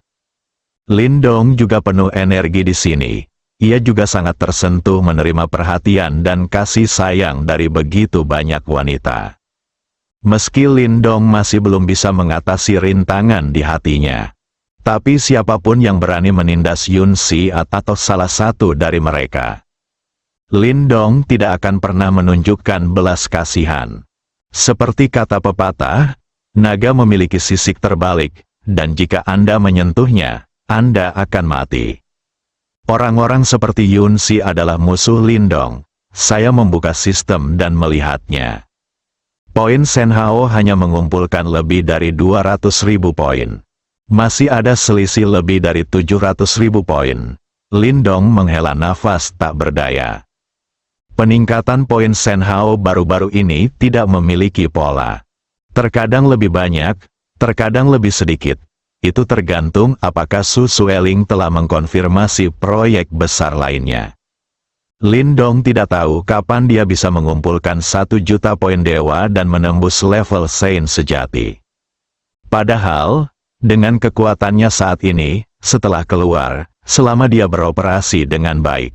Lindong juga penuh energi di sini. Ia juga sangat tersentuh menerima perhatian dan kasih sayang dari begitu banyak wanita. Meski Lindong masih belum bisa mengatasi rintangan di hatinya, tapi siapapun yang berani menindas Yunsi atau salah satu dari mereka, Lindong tidak akan pernah menunjukkan belas kasihan. Seperti kata pepatah, naga memiliki sisik terbalik, dan jika Anda menyentuhnya, Anda akan mati. Orang-orang seperti Yunsi adalah musuh Lindong. Saya membuka sistem dan melihatnya. Poin Senhao hanya mengumpulkan lebih dari 200.000 poin. Masih ada selisih lebih dari 700.000 poin. Lindong menghela nafas tak berdaya. Peningkatan poin Senhao baru-baru ini tidak memiliki pola. Terkadang lebih banyak, terkadang lebih sedikit. Itu tergantung apakah Su Sueling telah mengkonfirmasi proyek besar lainnya. Lindong tidak tahu kapan dia bisa mengumpulkan 1 juta poin dewa dan menembus level Saint sejati. Padahal, dengan kekuatannya saat ini, setelah keluar, selama dia beroperasi dengan baik,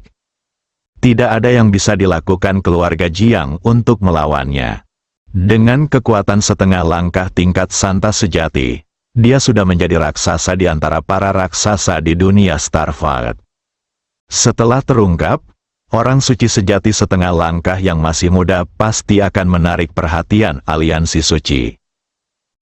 tidak ada yang bisa dilakukan keluarga Jiang untuk melawannya. Dengan kekuatan setengah langkah tingkat Santa sejati, dia sudah menjadi raksasa di antara para raksasa di dunia Starfall. Setelah terungkap, orang suci sejati setengah langkah yang masih muda pasti akan menarik perhatian aliansi suci.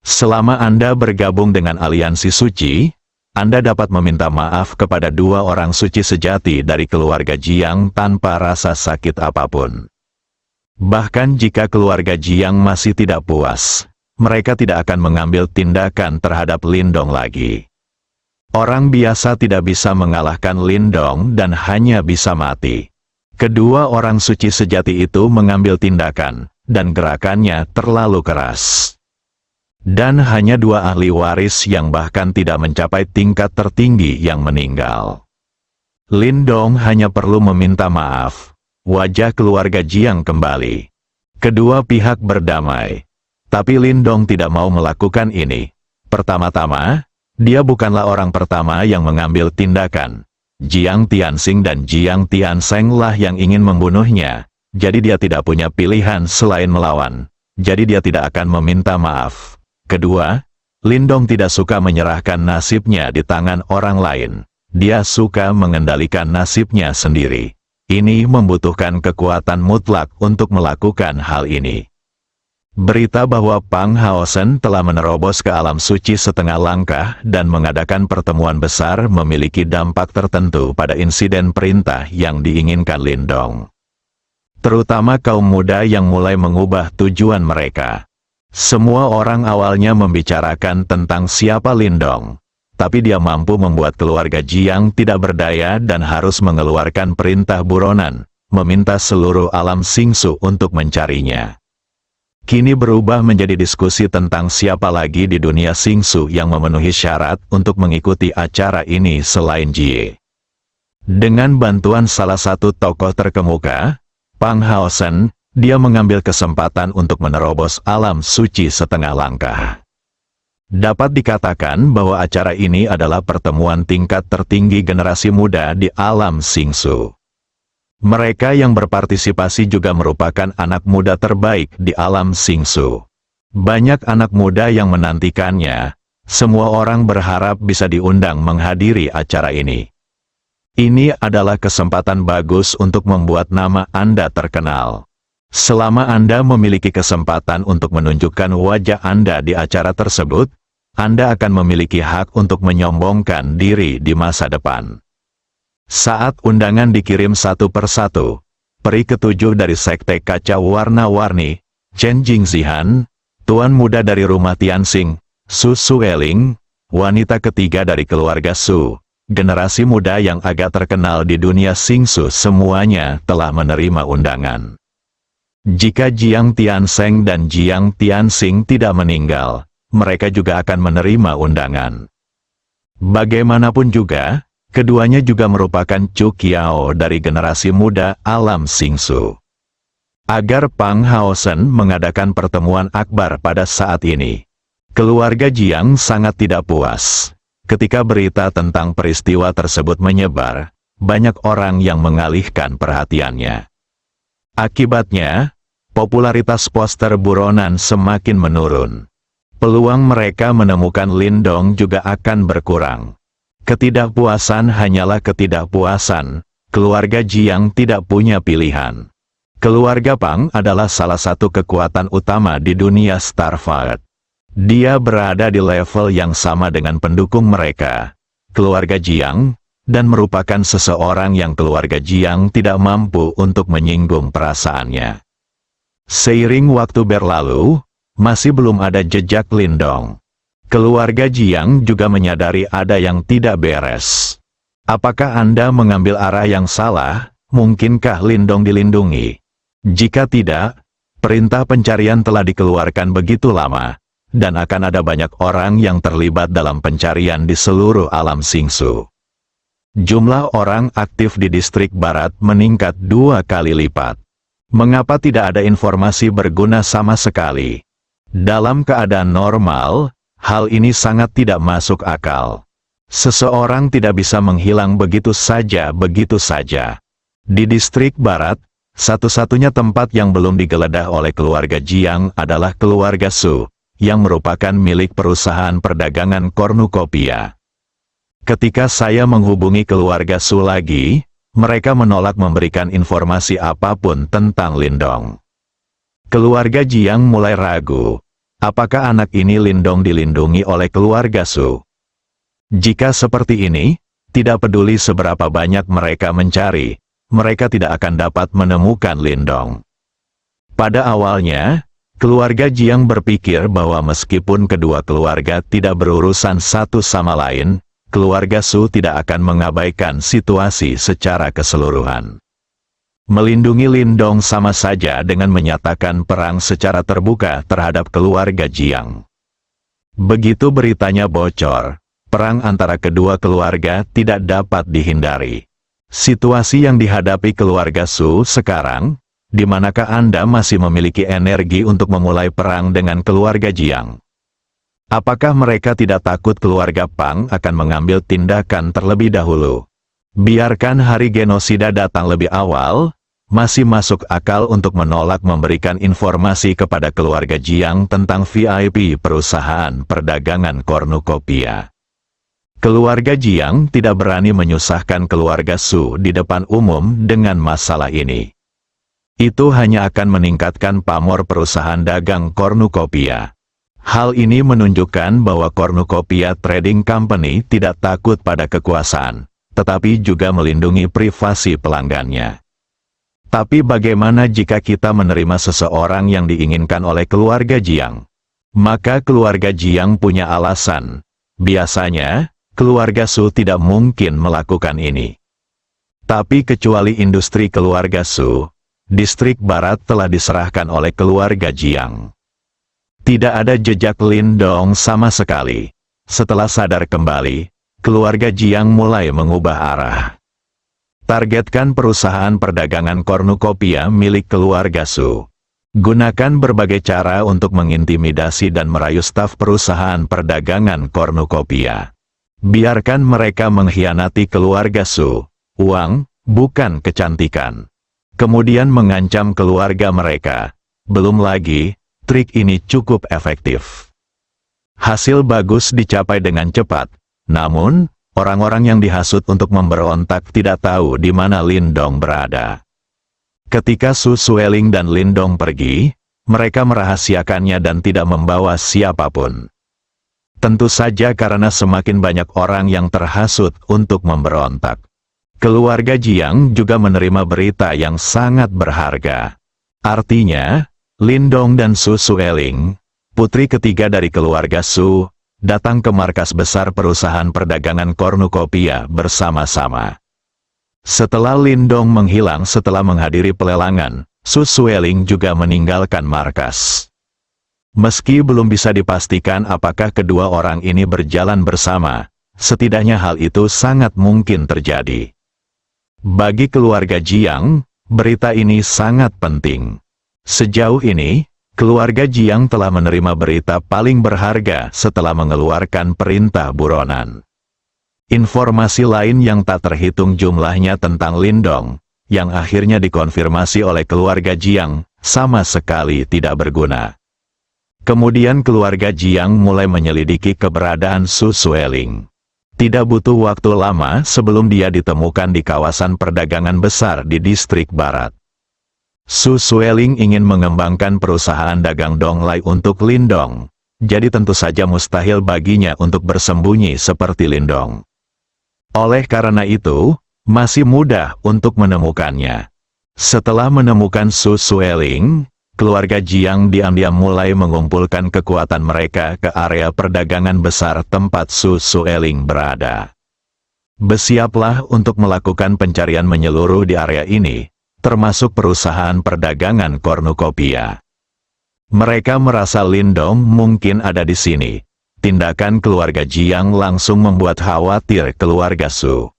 Selama Anda bergabung dengan aliansi suci, Anda dapat meminta maaf kepada 2 orang suci sejati dari keluarga Jiang tanpa rasa sakit apapun. Bahkan jika keluarga Jiang masih tidak puas, mereka tidak akan mengambil tindakan terhadap Lindong lagi. Orang biasa tidak bisa mengalahkan Lindong dan hanya bisa mati. Kedua orang suci sejati itu mengambil tindakan, dan gerakannya terlalu keras. Dan hanya dua ahli waris yang bahkan tidak mencapai tingkat tertinggi yang meninggal. Lindong hanya perlu meminta maaf. Wajah keluarga Jiang kembali. Kedua pihak berdamai. Tapi Lindong tidak mau melakukan ini. Pertama-tama, dia bukanlah orang pertama yang mengambil tindakan. Jiang Tianxing dan Jiang Tiansheng lah yang ingin membunuhnya. Jadi dia tidak punya pilihan selain melawan. Jadi dia tidak akan meminta maaf. Kedua, Lindong tidak suka menyerahkan nasibnya di tangan orang lain. Dia suka mengendalikan nasibnya sendiri. Ini membutuhkan kekuatan mutlak untuk melakukan hal ini. Berita bahwa Pang Haosen telah menerobos ke alam suci setengah langkah dan mengadakan pertemuan besar memiliki dampak tertentu pada insiden perintah yang diinginkan Lindong. Terutama kaum muda yang mulai mengubah tujuan mereka. Semua orang awalnya membicarakan tentang siapa Lindong, tapi dia mampu membuat keluarga Jiang tidak berdaya dan harus mengeluarkan perintah buronan, meminta seluruh alam Xingsu untuk mencarinya. Kini berubah menjadi diskusi tentang siapa lagi di dunia Xingsu yang memenuhi syarat untuk mengikuti acara ini selain Jie. Dengan bantuan salah satu tokoh terkemuka, Pang Haosen, dia mengambil kesempatan untuk menerobos alam suci setengah langkah. Dapat dikatakan bahwa acara ini adalah pertemuan tingkat tertinggi generasi muda di alam Xingsu. Mereka yang berpartisipasi juga merupakan anak muda terbaik di alam Xingsu. Banyak anak muda yang menantikannya. Semua orang berharap bisa diundang menghadiri acara ini. Ini adalah kesempatan bagus untuk membuat nama Anda terkenal. Selama Anda memiliki kesempatan untuk menunjukkan wajah Anda di acara tersebut, Anda akan memiliki hak untuk menyombongkan diri di masa depan. Saat undangan dikirim satu persatu, peri ketujuh dari Sekte Kaca Warna-Warni, Chen Jingxihan, tuan muda dari rumah Tianxing, Su Sueling, wanita ketiga dari keluarga Su, generasi muda yang agak terkenal di dunia Xingsu semuanya telah menerima undangan. Jika Jiang Tiansheng dan Jiang Tianxing tidak meninggal, mereka juga akan menerima undangan. Bagaimanapun juga, keduanya juga merupakan Chu Qiao dari generasi muda alam Xingsu. Agar Pang Haosen mengadakan pertemuan akbar pada saat ini, keluarga Jiang sangat tidak puas. Ketika berita tentang peristiwa tersebut menyebar, banyak orang yang mengalihkan perhatiannya. Akibatnya, popularitas poster buronan semakin menurun. Peluang mereka menemukan Lindong juga akan berkurang. Ketidakpuasan hanyalah ketidakpuasan, keluarga Jiang tidak punya pilihan. Keluarga Pang adalah salah satu kekuatan utama di dunia Starfight. Dia berada di level yang sama dengan pendukung mereka, keluarga Jiang, dan merupakan seseorang yang keluarga Jiang tidak mampu untuk menyinggung perasaannya. Seiring waktu berlalu, masih belum ada jejak Lindong. Keluarga Jiang juga menyadari ada yang tidak beres. Apakah Anda mengambil arah yang salah? Mungkinkah Lindong dilindungi? Jika tidak, perintah pencarian telah dikeluarkan begitu lama, dan akan ada banyak orang yang terlibat dalam pencarian di seluruh alam Xingsu. Jumlah orang aktif di distrik barat meningkat 2 kali lipat. Mengapa tidak ada informasi berguna sama sekali? Dalam keadaan normal, hal ini sangat tidak masuk akal. Seseorang tidak bisa menghilang begitu saja. Di distrik barat, satu-satunya tempat yang belum digeledah oleh keluarga Jiang adalah keluarga Su, yang merupakan milik perusahaan perdagangan kornukopia. Ketika saya menghubungi keluarga Su lagi, mereka menolak memberikan informasi apapun tentang Lindong. Keluarga Jiang mulai ragu. Apakah anak ini Lindong dilindungi oleh keluarga Su? Jika seperti ini, tidak peduli seberapa banyak mereka mencari, mereka tidak akan dapat menemukan Lindong. Pada awalnya, keluarga Jiang berpikir bahwa meskipun kedua keluarga tidak berurusan satu sama lain, keluarga Su tidak akan mengabaikan situasi secara keseluruhan. Melindungi Lindong sama saja dengan menyatakan perang secara terbuka terhadap keluarga Jiang. Begitu beritanya bocor, perang antara kedua keluarga tidak dapat dihindari. Situasi yang dihadapi keluarga Su sekarang, di manakah Anda masih memiliki energi untuk memulai perang dengan keluarga Jiang? Apakah mereka tidak takut keluarga Pang akan mengambil tindakan terlebih dahulu? Biarkan hari genosida datang lebih awal, masih masuk akal untuk menolak memberikan informasi kepada keluarga Jiang tentang VIP perusahaan perdagangan kornukopiah. Keluarga Jiang tidak berani menyusahkan keluarga Su di depan umum dengan masalah ini. Itu hanya akan meningkatkan pamor perusahaan dagang kornukopiah. Hal ini menunjukkan bahwa Cornucopia Trading Company tidak takut pada kekuasaan, tetapi juga melindungi privasi pelanggannya. Tapi bagaimana jika kita menerima seseorang yang diinginkan oleh keluarga Jiang? Maka keluarga Jiang punya alasan. Biasanya, keluarga Su tidak mungkin melakukan ini. Tapi kecuali industri keluarga Su, distrik barat telah diserahkan oleh keluarga Jiang. Tidak ada jejak Lindong sama sekali. Setelah sadar kembali, keluarga Jiang mulai mengubah arah. Targetkan perusahaan perdagangan kornukopiah milik keluarga Su. Gunakan berbagai cara untuk mengintimidasi dan merayu staf perusahaan perdagangan kornukopiah. Biarkan mereka mengkhianati keluarga Su. Uang, bukan kecantikan. Kemudian mengancam keluarga mereka. Belum lagi, trik ini cukup efektif. Hasil bagus dicapai dengan cepat, namun, orang-orang yang dihasut untuk memberontak tidak tahu di mana Lindong berada. Ketika Su Sueling dan Lindong pergi, mereka merahasiakannya dan tidak membawa siapapun. Tentu saja karena semakin banyak orang yang terhasut untuk memberontak. Keluarga Jiang juga menerima berita yang sangat berharga. Artinya, Lindong dan Su Sueling, putri ketiga dari keluarga Su, datang ke markas besar perusahaan perdagangan kornukopiah bersama-sama. Setelah Lindong menghilang setelah menghadiri pelelangan, Su Sueling juga meninggalkan markas. Meski belum bisa dipastikan apakah kedua orang ini berjalan bersama, setidaknya hal itu sangat mungkin terjadi. Bagi keluarga Jiang, berita ini sangat penting. Sejauh ini, keluarga Jiang telah menerima berita paling berharga setelah mengeluarkan perintah buronan. Informasi lain yang tak terhitung jumlahnya tentang Lindong, yang akhirnya dikonfirmasi oleh keluarga Jiang, sama sekali tidak berguna. Kemudian keluarga Jiang mulai menyelidiki keberadaan Su Sueling. Tidak butuh waktu lama sebelum dia ditemukan di kawasan perdagangan besar di distrik barat. Su Sueling ingin mengembangkan perusahaan dagang donglai untuk Lindong, jadi tentu saja mustahil baginya untuk bersembunyi seperti Lindong. Oleh karena itu, masih mudah untuk menemukannya. Setelah menemukan Su Sueling, keluarga Jiang diam-diam mulai mengumpulkan kekuatan mereka ke area perdagangan besar tempat Su Sueling berada. Bersiaplah untuk melakukan pencarian menyeluruh di area ini, termasuk perusahaan perdagangan kornukopiah. Mereka merasa Lindong mungkin ada di sini. Tindakan keluarga Jiang langsung membuat khawatir keluarga Su.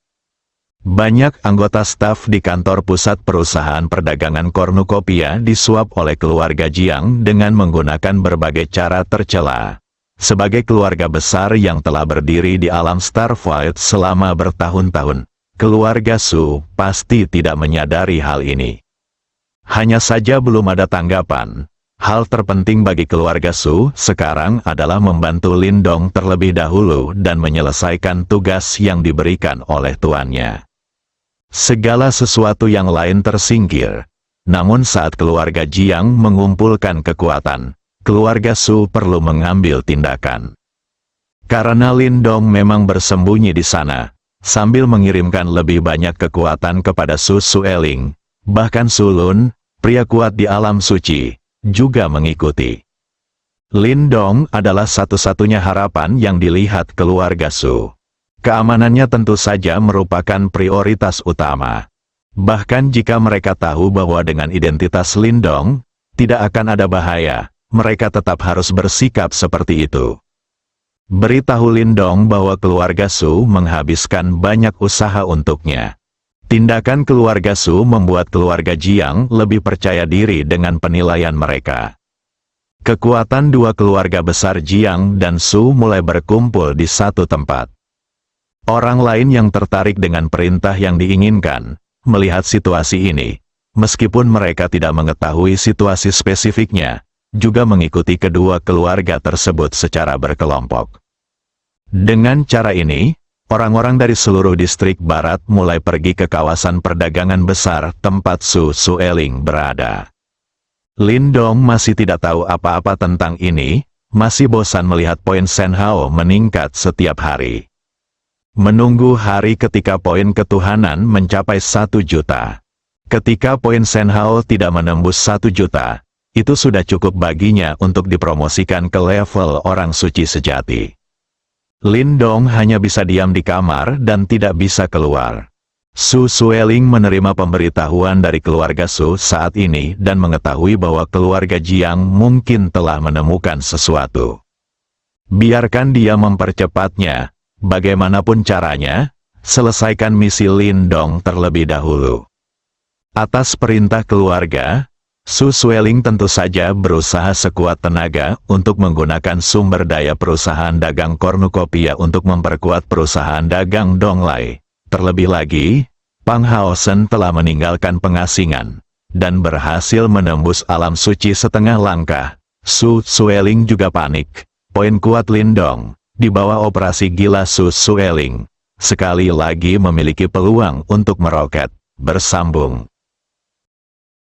Banyak anggota staf di kantor pusat perusahaan perdagangan kornukopiah disuap oleh keluarga Jiang dengan menggunakan berbagai cara tercela. Sebagai keluarga besar yang telah berdiri di alam Starfight selama bertahun-tahun, keluarga Su pasti tidak menyadari hal ini. Hanya saja belum ada tanggapan. Hal terpenting bagi keluarga Su sekarang adalah membantu Lindong terlebih dahulu dan menyelesaikan tugas yang diberikan oleh tuannya. Segala sesuatu yang lain tersingkir. Namun saat keluarga Jiang mengumpulkan kekuatan, keluarga Su perlu mengambil tindakan. Karena Lindong memang bersembunyi di sana, sambil mengirimkan lebih banyak kekuatan kepada Su Sueling, bahkan Su Lun, pria kuat di alam suci, juga mengikuti. Lindong adalah satu-satunya harapan yang dilihat keluarga Su. Keamanannya tentu saja merupakan prioritas utama. Bahkan jika mereka tahu bahwa dengan identitas Lindong, tidak akan ada bahaya, mereka tetap harus bersikap seperti itu. Beritahu Lindong bahwa keluarga Su menghabiskan banyak usaha untuknya. Tindakan keluarga Su membuat keluarga Jiang lebih percaya diri dengan penilaian mereka. Kekuatan dua keluarga besar Jiang dan Su mulai berkumpul di satu tempat. Orang lain yang tertarik dengan perintah yang diinginkan, melihat situasi ini, meskipun mereka tidak mengetahui situasi spesifiknya, juga mengikuti kedua keluarga tersebut secara berkelompok. Dengan cara ini, orang-orang dari seluruh distrik barat mulai pergi ke kawasan perdagangan besar tempat Su Sueling berada. Lindong masih tidak tahu apa-apa tentang ini, masih bosan melihat poin Senhao meningkat setiap hari. Menunggu hari ketika poin ketuhanan mencapai 1 juta. Ketika poin Senhao tidak menembus 1 juta, itu sudah cukup baginya untuk dipromosikan ke level orang suci sejati. Lindong hanya bisa diam di kamar dan tidak bisa keluar. Su Sueling menerima pemberitahuan dari keluarga Su saat ini dan mengetahui bahwa keluarga Jiang mungkin telah menemukan sesuatu. Biarkan dia mempercepatnya. Bagaimanapun caranya, selesaikan misi Lindong terlebih dahulu. Atas perintah keluarga, Su Sueling tentu saja berusaha sekuat tenaga untuk menggunakan sumber daya perusahaan dagang kornukopia untuk memperkuat perusahaan dagang Donglai. Terlebih lagi, Pang Haosen telah meninggalkan pengasingan dan berhasil menembus alam suci setengah langkah. Su Sueling juga panik. Poin kuat Lindong di bawah operasi gila Su Sueling, sekali lagi memiliki peluang untuk meroket, bersambung.